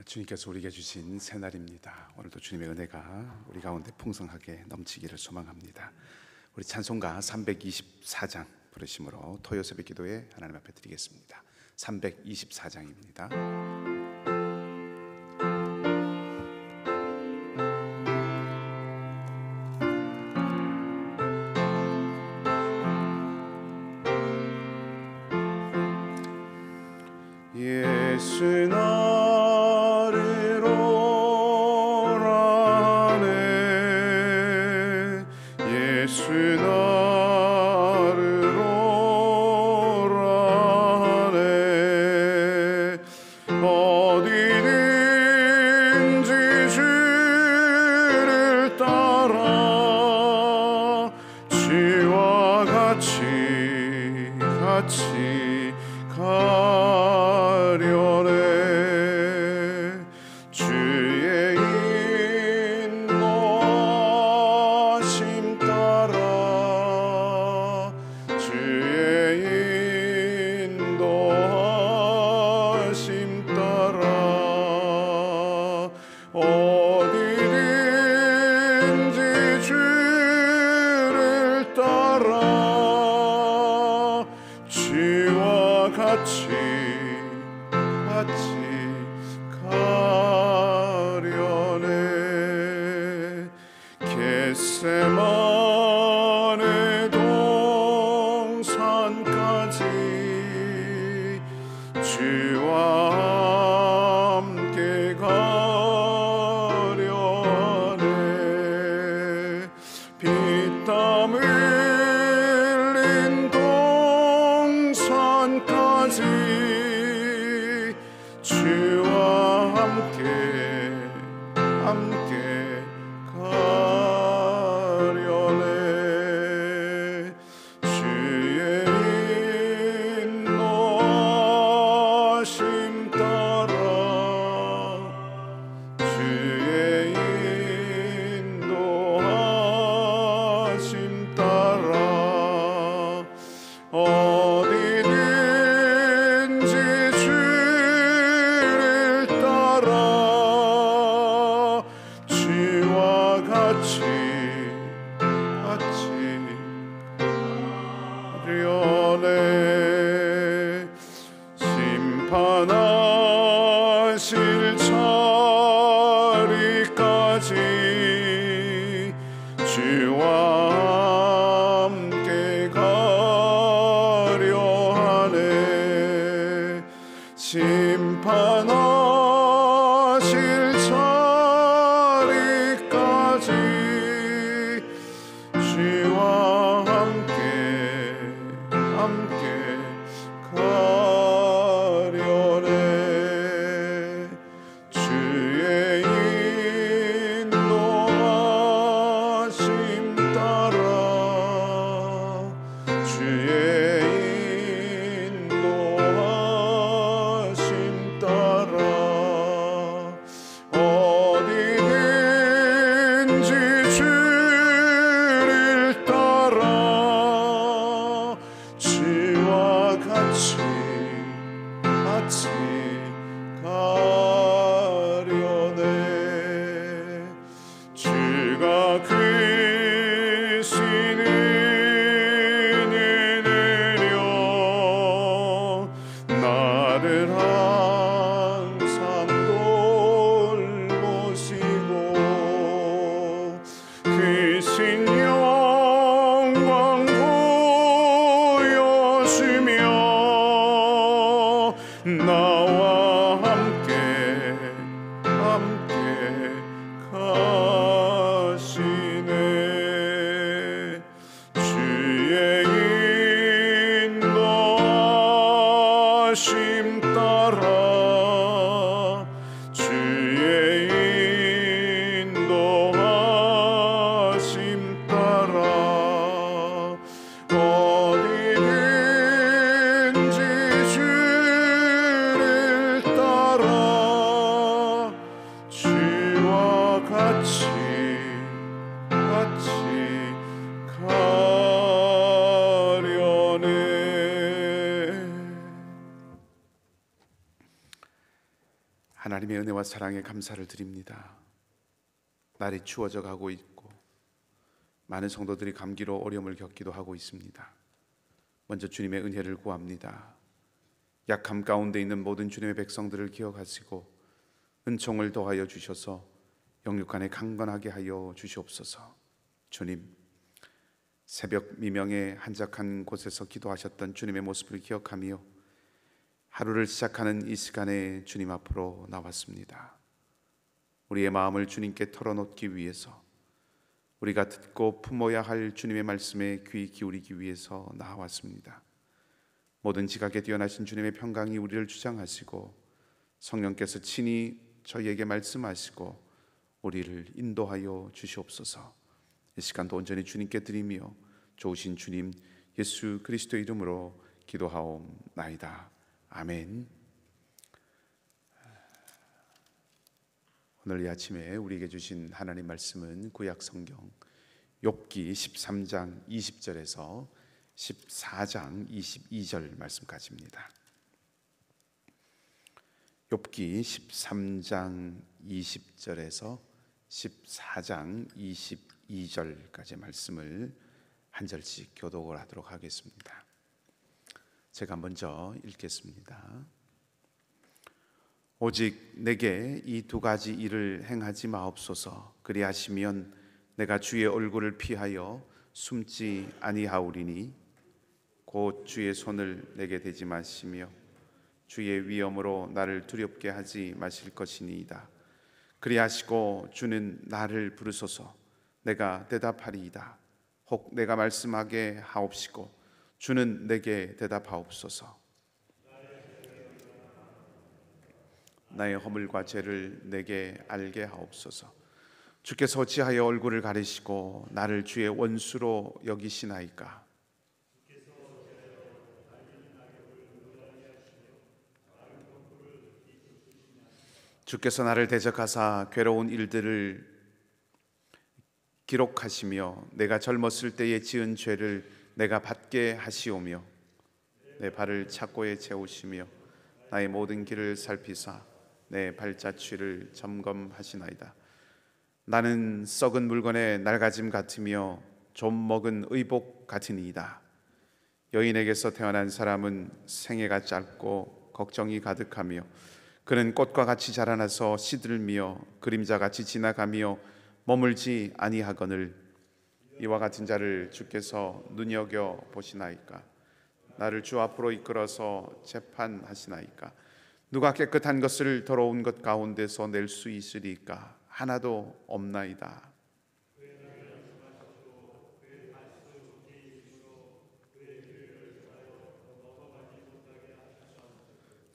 주님께서 우리에게 주신 새날입니다. 오늘도 주님의 은혜가 우리 가운데 풍성하게 넘치기를 소망합니다. 우리 찬송가 324장 부르심으로 토요새벽 기도에 하나님 앞에 드리겠습니다. 324장입니다. 예수 나를 오라네, 예수 나를 오라네. 어디든지 주를 따라 주와 같이 가려네. 주의 인도하심 따라, 주의 인도하심 따라 어디든지 주를 따라 주와 같이 가려네. 겟세마네 동산까지 주와 함께 가려네. 피땀 흘린 동산까지 주와 함께 가려네. 주의 인도하심 따라, 주의 인도하심 따라 어디든지 주를 따라 주와 하나님의 은혜와 사랑에 감사를 드립니다. 날이 추워져 가고 있고 많은 성도들이 감기로 어려움을 겪기도 하고 있습니다. 먼저 주님의 은혜를 구합니다. 약함 가운데 있는 모든 주님의 백성들을 기억하시고 은총을 더하여 주셔서 영육 안에 강건하게 하여 주시옵소서. 주님, 새벽 미명에 한적한 곳에서 기도하셨던 주님의 모습을 기억하며 하루를 시작하는 이 시간에 주님 앞으로 나왔습니다. 우리의 마음을 주님께 털어놓기 위해서, 우리가 듣고 품어야 할 주님의 말씀에 귀 기울이기 위해서 나왔습니다. 모든 지각에 뛰어나신 주님의 평강이 우리를 주장하시고 성령께서 친히 저희에게 말씀하시고 우리를 인도하여 주시옵소서. 이 시간도 온전히 주님께 드리며 좋으신 주님 예수 그리스도의 이름으로 기도하옵나이다. 아멘. 오늘 이 아침에 우리에게 주신 하나님 말씀은 구약 성경 욥기 13장 20절에서 14장 22절 말씀까지입니다. 욥기 13장 20절에서 14장 22절까지 말씀을 한 절씩 교독을 하도록 하겠습니다. 제가 먼저 읽겠습니다. 오직 내게 이 두 가지 일을 행하지 마옵소서. 그리하시면 내가 주의 얼굴을 피하여 숨지 아니하오리니 곧 주의 손을 내게 대지 마시며 주의 위엄으로 나를 두렵게 하지 마실 것이니이다. 그리하시고 주는 나를 부르소서. 내가 대답하리이다. 혹 내가 말씀하게 하옵시고 주는 내게 대답하옵소서. 나의 허물과 죄를 내게 알게 하옵소서. 주께서 어찌하여 얼굴을 가리시고 나를 주의 원수로 여기시나이까? 주께서 나를 대적하사 괴로운 일들을 기록하시며 내가 젊었을 때에 지은 죄를 내가 받게 하시오며 내 발을 착고에 채우시며 나의 모든 길을 살피사 내 발자취를 점검하시나이다. 나는 썩은 물건의 낡아짐 같으며 좀 먹은 의복 같으니이다. 여인에게서 태어난 사람은 생애가 짧고 걱정이 가득하며 그는 꽃과 같이 자라나서 시들며 그림자같이 지나가며 머물지 아니하거늘 이와 같은 자를 주께서 눈여겨 보시나이까? 나를 주 앞으로 이끌어서 재판하시나이까? 누가 깨끗한 것을 더러운 것 가운데서 낼 수 있으리까? 하나도 없나이다.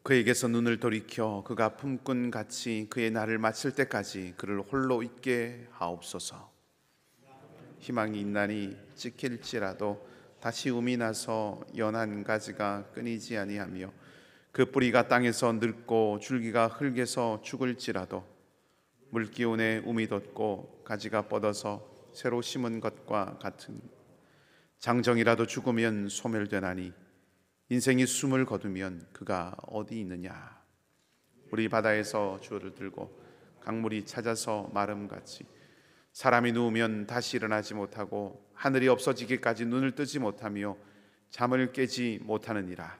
그에게서 눈을 돌이켜 그가 품꾼 같이 그의 날을 마칠 때까지 그를 홀로 있게 하옵소서. 희망이 있나니 찍힐지라도 다시 움이 나서 연한 가지가 끊이지 아니하며 그 뿌리가 땅에서 늙고 줄기가 흙에서 죽을지라도 물기운에 움이 돋고 가지가 뻗어서 새로 심은 것과 같은 장정이라도 죽으면 소멸되나니 인생이 숨을 거두면 그가 어디 있느냐? 우리 바다에서 주어를 들고 강물이 찾아서 마름같이 사람이 누우면 다시 일어나지 못하고 하늘이 없어지기까지 눈을 뜨지 못하며 잠을 깨지 못하느니라.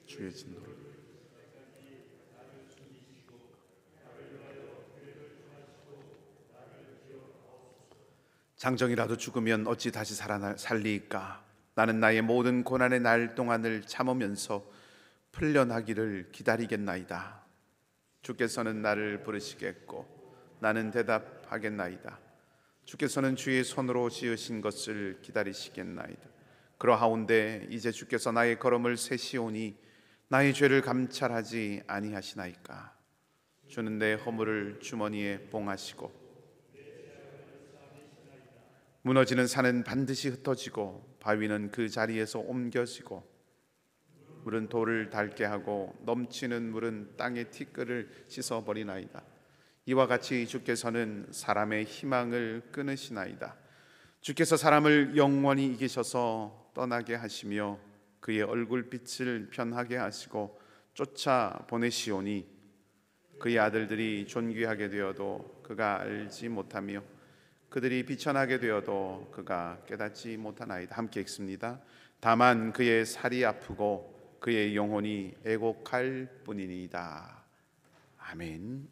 주의 진노를 장정이라도 죽으면 어찌 다시 살리까? 나는 나의 모든 고난의 날 동안을 참으면서 풀려나기를 기다리겠나이다. 주께서는 나를 부르시겠고 나는 대답하겠나이다. 주께서는 주의 손으로 지으신 것을 기다리시겠나이다. 그러하온데 이제 주께서 나의 걸음을 세시오니 나의 죄를 감찰하지 아니하시나이까? 주는 내 허물을 주머니에 봉하시고 무너지는 산은 반드시 흩어지고 바위는 그 자리에서 옮겨지고 물은 돌을 닳게 하고 넘치는 물은 땅의 티끌을 씻어버리나이다. 이와 같이 주께서는 사람의 희망을 끊으시나이다. 주께서 사람을 영원히 이기셔서 떠나게 하시며 그의 얼굴빛을 변하게 하시고 쫓아 보내시오니 그의 아들들이 존귀하게 되어도 그가 알지 못하며 그들이 비천하게 되어도 그가 깨닫지 못하나이다. 함께 읽습니다. 다만 그의 살이 아프고 그의 영혼이 애곡할 뿐이니이다. 아멘.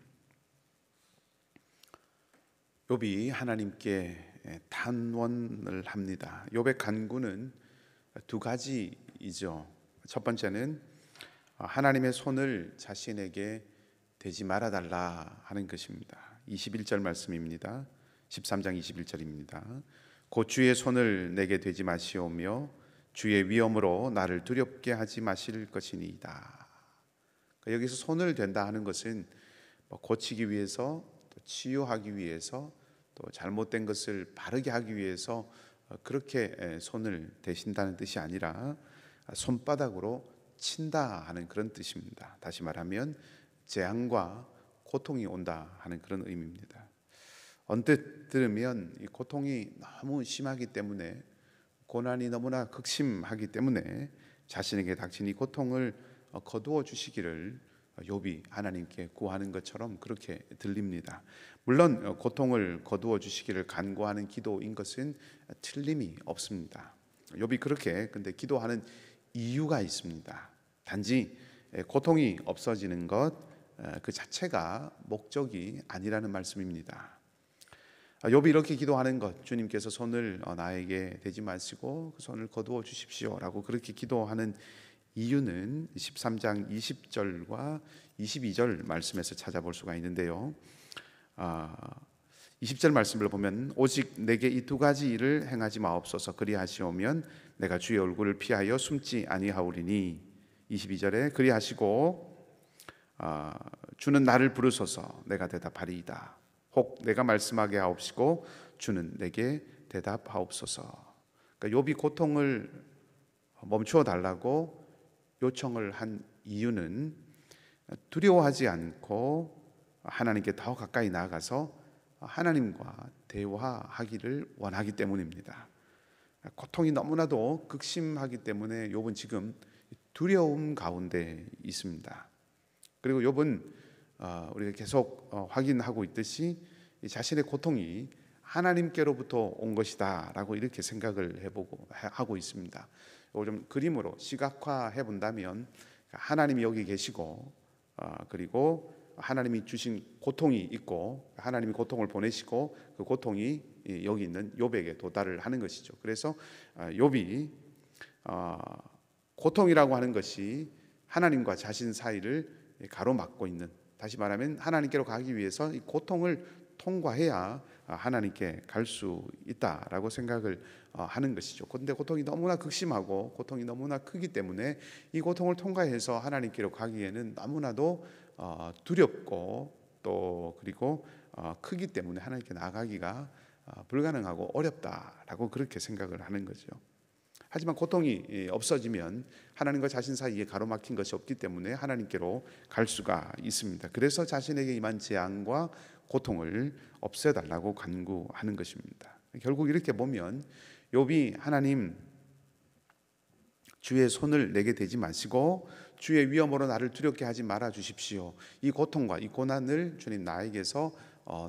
욥이 하나님께 탄원을 합니다. 욥의 간구는 두 가지이죠. 첫 번째는 하나님의 손을 자신에게 대지 말아달라 하는 것입니다. 21절 말씀입니다. 13장 21절입니다. 곧 주의 손을 내게 대지 마시오며 주의 위엄으로 나를 두렵게 하지 마실 것이니이다. 여기서 손을 댄다 하는 것은 고치기 위해서, 또 치유하기 위해서, 또 잘못된 것을 바르게 하기 위해서 그렇게 손을 대신다는 뜻이 아니라 손바닥으로 친다 하는 그런 뜻입니다. 다시 말하면 재앙과 고통이 온다 하는 그런 의미입니다. 언뜻 들으면 이 고통이 너무 심하기 때문에, 고난이 너무나 극심하기 때문에 자신에게 닥친 이 고통을 거두어 주시기를 욥이 하나님께 구하는 것처럼 그렇게 들립니다. 물론 고통을 거두어 주시기를 간구하는 기도인 것은 틀림이 없습니다. 욥이 그렇게 근데 기도하는 이유가 있습니다. 단지 고통이 없어지는 것 그 자체가 목적이 아니라는 말씀입니다. 욥이 이렇게 기도하는 것, 주님께서 손을 나에게 대지 마시고 그 손을 거두어 주십시오라고 그렇게 기도하는 이유는 13장 20절과 22절 말씀에서 찾아볼 수가 있는데요. 20절 말씀을 보면 오직 내게 이 두 가지 일을 행하지 마옵소서. 그리하시오면 내가 주의 얼굴을 피하여 숨지 아니하오리니. 22절에 그리하시고 주는 나를 부르소서. 내가 대답하리이다. 혹 내가 말씀하게 하옵시고 주는 내게 대답하옵소서. 그러니까 욥이 고통을 멈추어 달라고 요청을 한 이유는 두려워하지 않고 하나님께 더 가까이 나아가서 하나님과 대화하기를 원하기 때문입니다. 고통이 너무나도 극심하기 때문에 욥은 지금 두려움 가운데 있습니다. 그리고 욥은 우리가 계속 확인하고 있듯이 자신의 고통이 하나님께로부터 온 것이다 라고 이렇게 생각을 해보고 하고 있습니다. 이걸 좀 그림으로 시각화해 본다면 하나님이 여기 계시고 그리고 하나님이 주신 고통이 있고 하나님이 고통을 보내시고 그 고통이 여기 있는 욥에게 도달을 하는 것이죠. 그래서 욥이 고통이라고 하는 것이 하나님과 자신 사이를 가로막고 있는, 다시 말하면 하나님께로 가기 위해서 이 고통을 통과해야 하나님께 갈 수 있다라고 생각을 하는 것이죠. 그런데 고통이 너무나 극심하고 고통이 너무나 크기 때문에 이 고통을 통과해서 하나님께로 가기에는 너무나도 두렵고 또 그리고 크기 때문에 하나님께 나아가기가 불가능하고 어렵다라고 그렇게 생각을 하는 거죠. 하지만 고통이 없어지면 하나님과 자신 사이에 가로막힌 것이 없기 때문에 하나님께로 갈 수가 있습니다. 그래서 자신에게 임한 재앙과 고통을 없애달라고 간구하는 것입니다. 결국 이렇게 보면 욥이 하나님 주의 손을 내게 대지 마시고 주의 위엄으로 나를 두렵게 하지 말아 주십시오. 이 고통과 이 고난을 주님 나에게서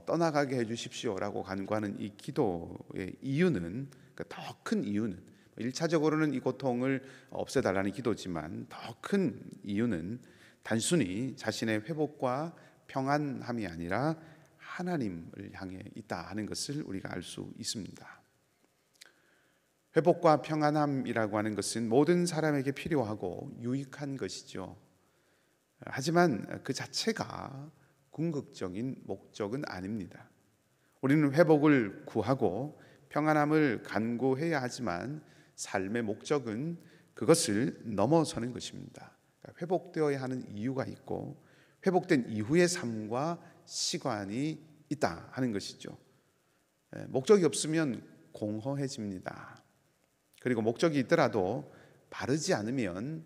떠나가게 해 주십시오라고 간구하는 이 기도의 이유는, 더 큰 이유는 1차적으로는 이 고통을 없애달라는 기도지만 더 큰 이유는 단순히 자신의 회복과 평안함이 아니라 하나님을 향해 있다 하는 것을 우리가 알 수 있습니다. 회복과 평안함이라고 하는 것은 모든 사람에게 필요하고 유익한 것이죠. 하지만 그 자체가 궁극적인 목적은 아닙니다. 우리는 회복을 구하고 평안함을 간구해야 하지만 삶의 목적은 그것을 넘어서는 것입니다. 회복되어야 하는 이유가 있고 회복된 이후의 삶과 시간이 있다 하는 것이죠. 목적이 없으면 공허해집니다. 그리고 목적이 있더라도 바르지 않으면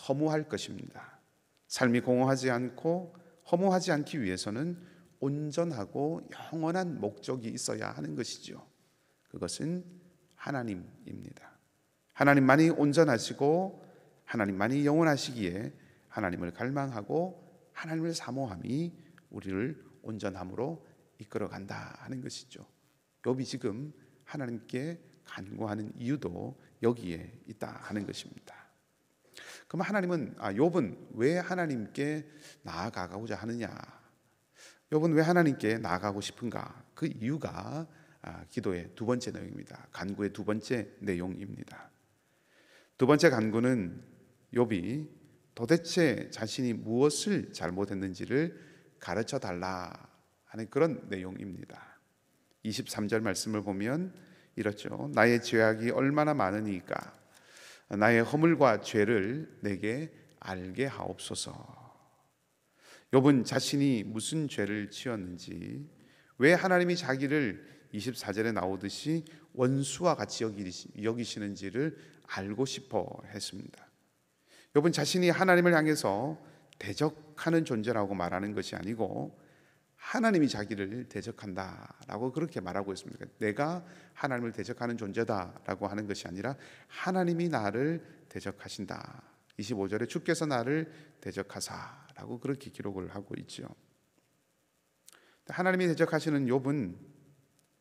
허무할 것입니다. 삶이 공허하지 않고 허무하지 않기 위해서는 온전하고 영원한 목적이 있어야 하는 것이죠. 그것은 하나님입니다. 하나님만이 온전하시고 하나님만이 영원하시기에 하나님을 갈망하고 하나님을 사모함이 우리를 온전함으로 이끌어간다 하는 것이죠. 욥이 지금 하나님께 간구하는 이유도 여기에 있다 하는 것입니다. 그럼 욥은 왜 하나님께 나아가고자 하느냐? 욥은 왜 하나님께 나아가고 싶은가? 그 이유가 기도의 두 번째 내용입니다. 간구의 두 번째 내용입니다. 두 번째 간구는 욥이 도대체 자신이 무엇을 잘못했는지를 가르쳐 달라 하는 그런 내용입니다. 23절 말씀을 보면 이렇죠. 나의 죄악이 얼마나 많으니까 나의 허물과 죄를 내게 알게 하옵소서. 욥은 자신이 무슨 죄를 지었는지, 왜 하나님이 자기를 24절에 나오듯이 원수와 같이 여기시는지를 알고 싶어 했습니다. 욥은 자신이 하나님을 향해서 대적하는 존재라고 말하는 것이 아니고 하나님이 자기를 대적한다라고 그렇게 말하고 있습니다. 내가 하나님을 대적하는 존재다라고 하는 것이 아니라 하나님이 나를 대적하신다. 25절에 주께서 나를 대적하사라고 그렇게 기록을 하고 있죠. 하나님이 대적하시는 욥은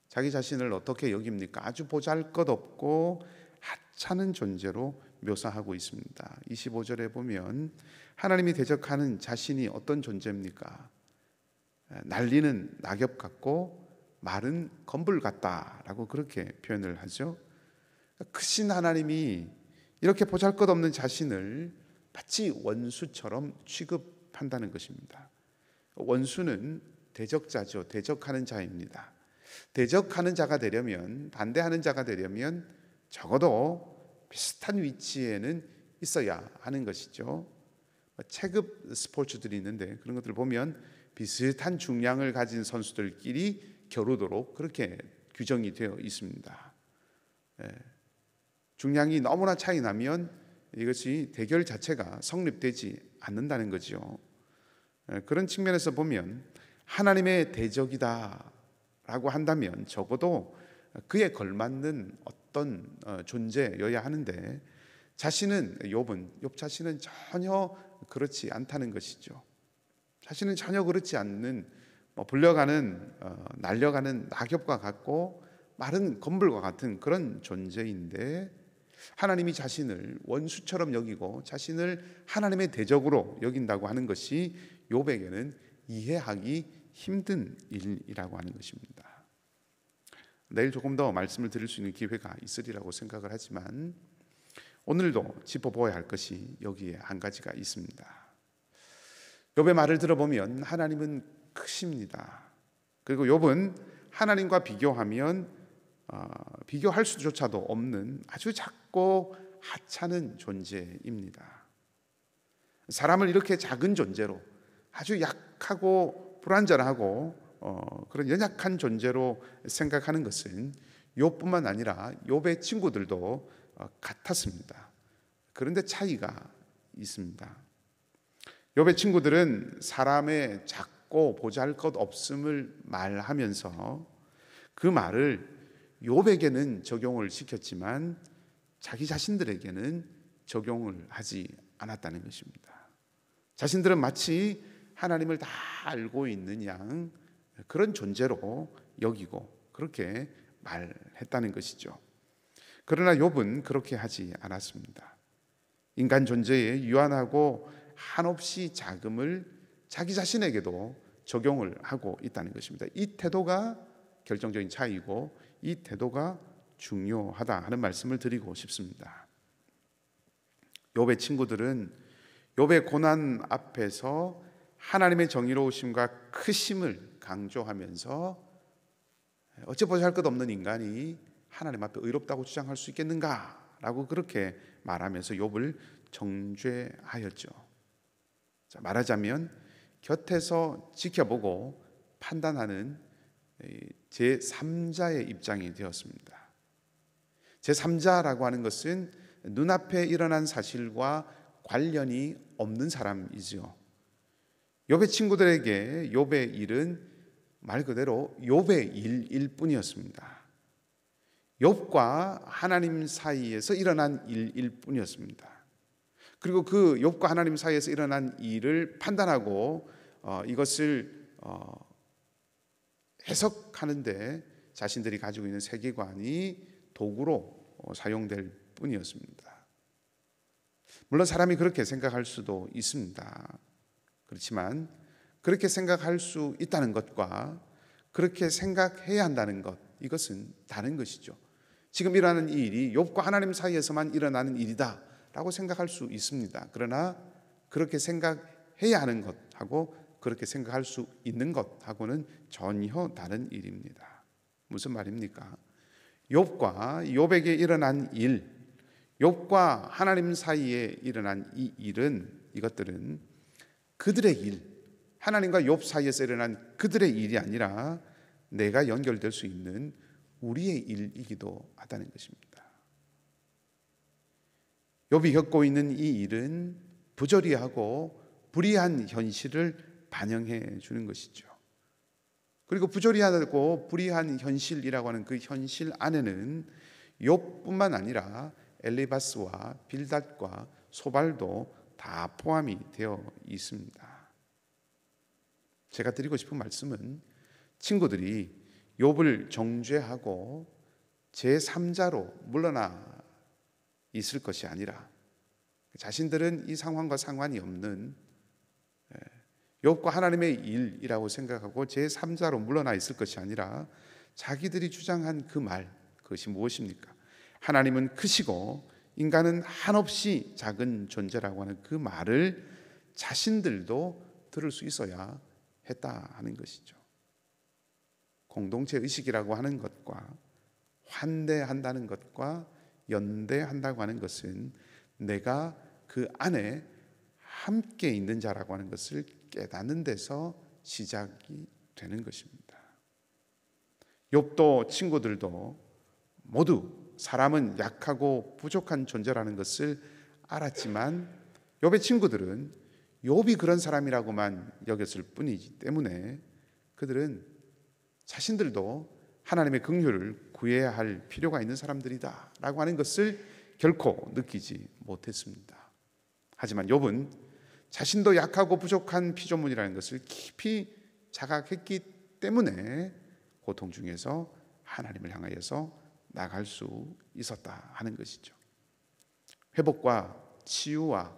자기 자신을 어떻게 여깁니까? 아주 보잘것없고 하찮은 존재로 묘사하고 있습니다. 25절에 보면 하나님이 대적하는 자신이 어떤 존재입니까? 날리는 낙엽 같고 마른 건불 같다라고 그렇게 표현을 하죠. 크신 하나님이 이렇게 보잘것없는 자신을 마치 원수처럼 취급한다는 것입니다. 원수는 대적자죠. 대적하는 자입니다. 대적하는 자가 되려면, 반대하는 자가 되려면 적어도 비슷한 위치에는 있어야 하는 것이죠. 체급 스포츠들이 있는데 그런 것들을 보면 비슷한 중량을 가진 선수들끼리 겨루도록 그렇게 규정이 되어 있습니다. 중량이 너무나 차이 나면 이것이 대결 자체가 성립되지 않는다는 거죠. 그런 측면에서 보면 하나님의 대적이다라고 한다면 적어도 그에 걸맞는 어떤 존재여야 하는데 욥 자신은 전혀 그렇지 않다는 것이죠. 자신은 전혀 그렇지 않는 날려가는 낙엽과 같고 마른 건불과 같은 그런 존재인데 하나님이 자신을 원수처럼 여기고 자신을 하나님의 대적으로 여긴다고 하는 것이 욥에게는 이해하기 힘든 일이라고 하는 것입니다. 내일 조금 더 말씀을 드릴 수 있는 기회가 있으리라고 생각을 하지만 오늘도 짚어보아야 할 것이 여기에 한 가지가 있습니다. 욥의 말을 들어보면 하나님은 크십니다. 그리고 욥은 하나님과 비교하면 비교할 수조차도 없는 아주 작고 하찮은 존재입니다. 사람을 이렇게 작은 존재로, 아주 약하고 불완전하고 그런 연약한 존재로 생각하는 것은 욥뿐만 아니라 욥의 친구들도 같았습니다. 그런데 차이가 있습니다. 욥의 친구들은 사람의 작고 보잘것없음을 말하면서 그 말을 욥에게는 적용을 시켰지만 자기 자신들에게는 적용을 하지 않았다는 것입니다. 자신들은 마치 하나님을 다 알고 있는 양 그런 존재로 여기고 그렇게 말했다는 것이죠. 그러나 욥은 그렇게 하지 않았습니다. 인간 존재의 유한하고 한없이 작음을 자기 자신에게도 적용을 하고 있다는 것입니다. 이 태도가 결정적인 차이고 이 태도가 중요하다 하는 말씀을 드리고 싶습니다. 욥의 친구들은 욥의 고난 앞에서 하나님의 정의로우심과 크심을 강조하면서 어찌 보잘것없는 인간이 하나님 앞에 의롭다고 주장할 수 있겠는가라고 그렇게 말하면서 욥을 정죄하였죠. 말하자면 곁에서 지켜보고 판단하는 제3자의 입장이 되었습니다. 제3자라고 하는 것은 눈앞에 일어난 사실과 관련이 없는 사람이지요. 욥의 친구들에게 욥의 일은 말 그대로 욥의 일일 뿐이었습니다. 욥과 하나님 사이에서 일어난 일일 뿐이었습니다. 그리고 그 욥과 하나님 사이에서 일어난 일을 판단하고 이것을 해석하는데 자신들이 가지고 있는 세계관이 도구로 사용될 뿐이었습니다. 물론 사람이 그렇게 생각할 수도 있습니다. 그렇지만 그렇게 생각할 수 있다는 것과 그렇게 생각해야 한다는 것, 이것은 다른 것이죠. 지금 일어나는 이 일이 욥과 하나님 사이에서만 일어나는 일이다 라고 생각할 수 있습니다. 그러나 그렇게 생각해야 하는 것하고 그렇게 생각할 수 있는 것하고는 전혀 다른 일입니다. 무슨 말입니까? 욥에게 일어난 일, 욥과 하나님 사이에 일어난 이 일은, 이것들은 그들의 일, 하나님과 욥 사이에서 일어난 그들의 일이 아니라 내가 연결될 수 있는 우리의 일이기도 하다는 것입니다. 욥이 겪고 있는 이 일은 부조리하고 불의한 현실을 반영해 주는 것이죠. 그리고 부조리하고 불의한 현실이라고 하는 그 현실 안에는 욥뿐만 아니라 엘리바스와 빌닷과 소발도 다 포함이 되어 있습니다. 제가 드리고 싶은 말씀은 친구들이 욥을 정죄하고 제3자로 물러나 있을 것이 아니라 자신들은 이 상황과 상관이 없는 욥과 하나님의 일이라고 생각하고 제3자로 물러나 있을 것이 아니라 자기들이 주장한 그 말, 그것이 무엇입니까? 하나님은 크시고 인간은 한없이 작은 존재라고 하는 그 말을 자신들도 들을 수 있어야 했다 하는 것이죠. 공동체 의식이라고 하는 것과 환대한다는 것과 연대한다고 하는 것은 내가 그 안에 함께 있는 자라고 하는 것을 깨닫는 데서 시작이 되는 것입니다. 욥도 친구들도 모두 사람은 약하고 부족한 존재라는 것을 알았지만 욥의 친구들은 욥이 그런 사람이라고만 여겼을 뿐이기 때문에 그들은 자신들도 하나님의 긍휼을 구해야 할 필요가 있는 사람들이다 라고 하는 것을 결코 느끼지 못했습니다. 하지만 욥은 자신도 약하고 부족한 피조물이라는 것을 깊이 자각했기 때문에 고통 중에서 하나님을 향하여서 나갈 수 있었다 하는 것이죠. 회복과 치유와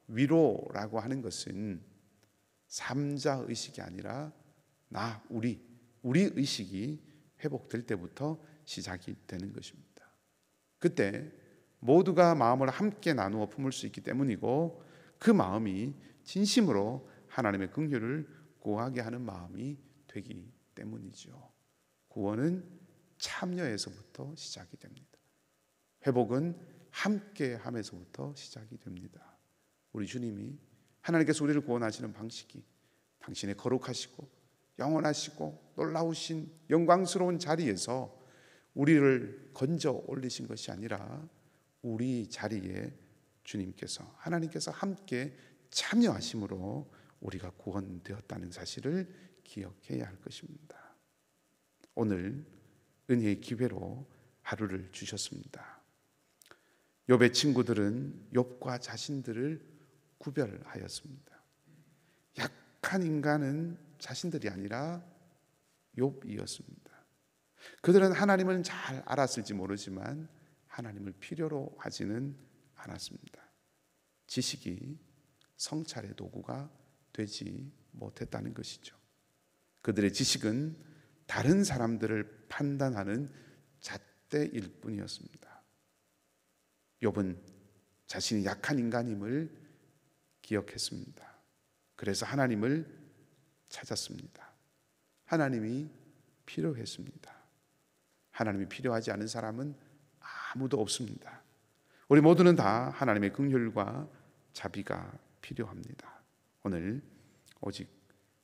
위로라고 하는 것은 삼자 의식이 아니라 우리 의식이 회복될 때부터 시작이 되는 것입니다. 그때 모두가 마음을 함께 나누어 품을 수 있기 때문이고 그 마음이 진심으로 하나님의 긍휼을 구하게 하는 마음이 되기 때문이죠. 구원은 참여에서부터 시작이 됩니다. 회복은 함께 함에서부터 시작이 됩니다. 우리 주님이 하나님께서 우리를 구원하시는 방식이 당신의 거룩하시고 영원하시고 놀라우신 영광스러운 자리에서 우리를 건져 올리신 것이 아니라 우리 자리에 주님께서 하나님께서 함께 참여하심으로 우리가 구원되었다는 사실을 기억해야 할 것입니다. 오늘 은혜의 기회로 하루를 주셨습니다. 욥의 친구들은 욥과 자신들을 구별하였습니다. 약한 인간은 자신들이 아니라 욥이었습니다. 그들은 하나님을 잘 알았을지 모르지만 하나님을 필요로 하지는 않았습니다. 지식이 성찰의 도구가 되지 못했다는 것이죠. 그들의 지식은 다른 사람들을 판단하는 잣대일 뿐이었습니다. 욥은 자신이 약한 인간임을 기억했습니다. 그래서 하나님을 찾았습니다. 하나님이 필요했습니다. 하나님이 필요하지 않은 사람은 아무도 없습니다. 우리 모두는 다 하나님의 긍휼과 자비가 필요합니다. 오늘 오직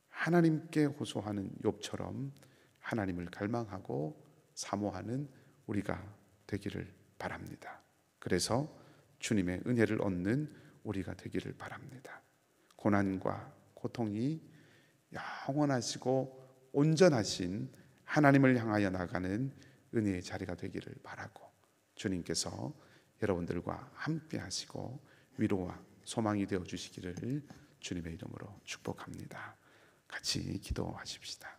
하나님께 호소하는 욥처럼 하나님을 갈망하고 사모하는 우리가 되기를 바랍니다. 그래서 주님의 은혜를 얻는 우리가 되기를 바랍니다. 고난과 고통이 영원하시고 온전하신 하나님을 향하여 나가는 은혜의 자리가 되기를 바라고 주님께서 여러분들과 함께 하시고 위로와 소망이 되어 주시기를 주님의 이름으로 축복합니다. 같이 기도하십시다.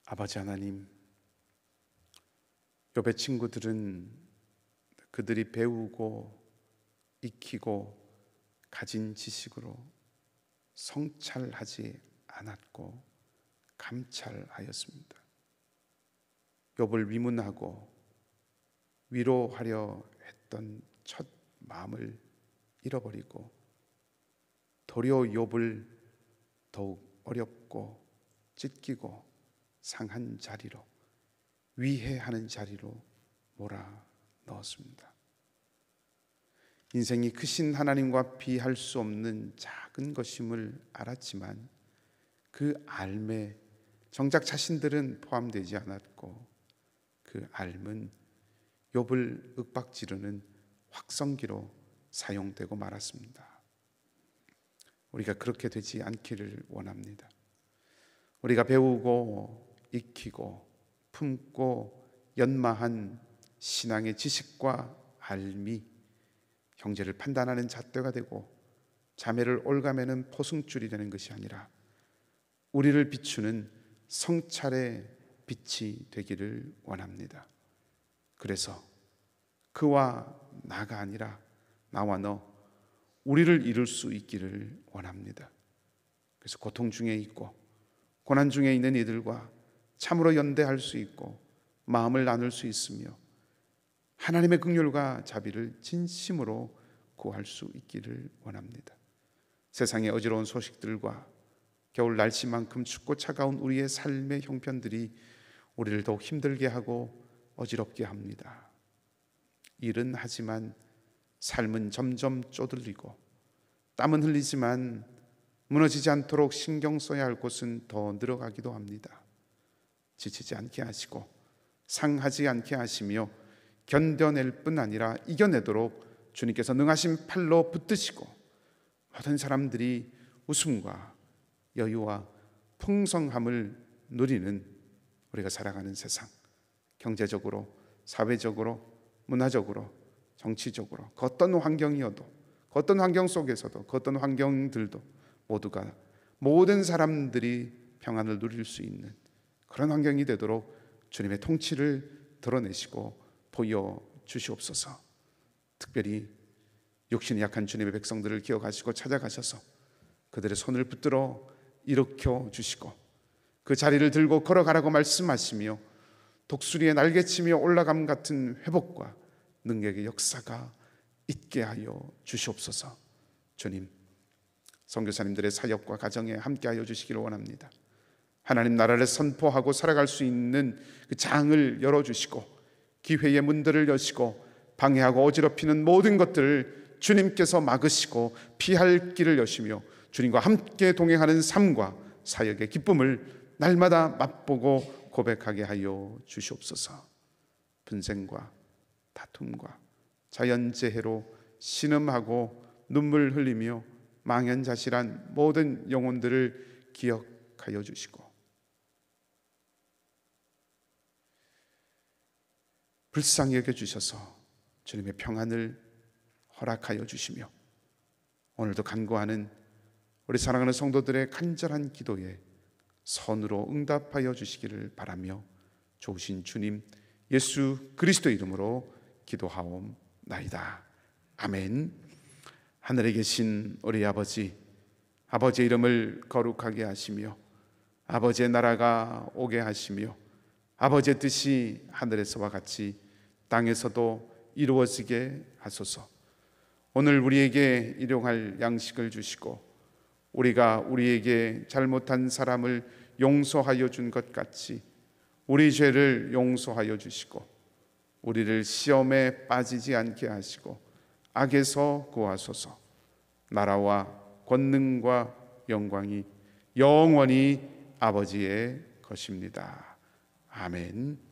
아버지 하나님, 욥의 친구들은 그들이 배우고 익히고 가진 지식으로 성찰하지 않았고 감찰하였습니다. 욥을 위문하고 위로하려 했던 첫 마음을 잃어버리고 도리어 욥을 더욱 어렵고 찢기고 상한 자리로, 위해하는 자리로 몰아 넣었습니다. 인생이 크신 하나님과 비할 수 없는 작은 것임을 알았지만 그 알매 정작 자신들은 포함되지 않았고, 그 알은 욥을 윽박지르는 확성기로 사용되고 말았습니다. 우리가 그렇게 되지 않기를 원합니다. 우리가 배우고 익히고 품고 연마한 신앙의 지식과 알미, 형제를 판단하는 잣대가 되고 자매를 올가매는 포승줄이 되는 것이 아니라 우리를 비추는 성찰의 빛이 되기를 원합니다. 그래서 그와 나가 아니라 나와 너, 우리를 이룰 수 있기를 원합니다. 그래서 고통 중에 있고 고난 중에 있는 이들과 참으로 연대할 수 있고 마음을 나눌 수 있으며 하나님의 긍휼과 자비를 진심으로 구할 수 있기를 원합니다. 세상의 어지러운 소식들과 겨울 날씨만큼 춥고 차가운 우리의 삶의 형편들이 우리를 더욱 힘들게 하고 어지럽게 합니다. 일은 하지만 삶은 점점 쪼들리고 땀은 흘리지만 무너지지 않도록 신경 써야 할 곳은 더 늘어가기도 합니다. 지치지 않게 하시고 상하지 않게 하시며 견뎌낼 뿐 아니라 이겨내도록 주님께서 능하신 팔로 붙드시고 모든 사람들이 웃음과 여유와 풍성함을 누리는 우리가 살아가는 세상, 경제적으로, 사회적으로, 문화적으로, 정치적으로, 그 어떤 환경이어도, 그 어떤 환경 속에서도, 그 어떤 환경들도 모두가 모든 사람들이 평안을 누릴 수 있는 그런 환경이 되도록 주님의 통치를 드러내시고 보여주시옵소서. 특별히 육신이 약한 주님의 백성들을 기억하시고 찾아가셔서 그들의 손을 붙들어 일으켜 주시고 그 자리를 들고 걸어가라고 말씀하시며 독수리의 날개치며 올라감 같은 회복과 능력의 역사가 있게 하여 주시옵소서. 주님, 선교사님들의 사역과 가정에 함께하여 주시기를 원합니다. 하나님 나라를 선포하고 살아갈 수 있는 그 장을 열어주시고 기회의 문들을 여시고 방해하고 어지럽히는 모든 것들을 주님께서 막으시고 피할 길을 여시며 주님과 함께 동행하는 삶과 사역의 기쁨을 날마다 맛보고 고백하게 하여 주시옵소서. 분쟁과 다툼과 자연재해로 신음하고 눈물 흘리며 망연자실한 모든 영혼들을 기억하여 주시고 불쌍히 여겨주셔서 주님의 평안을 허락하여 주시며 오늘도 간구하는 우리 사랑하는 성도들의 간절한 기도에 선으로 응답하여 주시기를 바라며 좋으신 주님 예수 그리스도 이름으로 기도하옵나이다. 아멘. 하늘에 계신 우리 아버지, 아버지의 이름을 거룩하게 하시며 아버지의 나라가 오게 하시며 아버지의 뜻이 하늘에서와 같이 땅에서도 이루어지게 하소서. 오늘 우리에게 일용할 양식을 주시고 우리가 우리에게 잘못한 사람을 용서하여 준 것 같이 우리 죄를 용서하여 주시고 우리를 시험에 빠지지 않게 하시고 악에서 구하소서. 나라와 권능과 영광이 영원히 아버지의 것입니다. 아멘.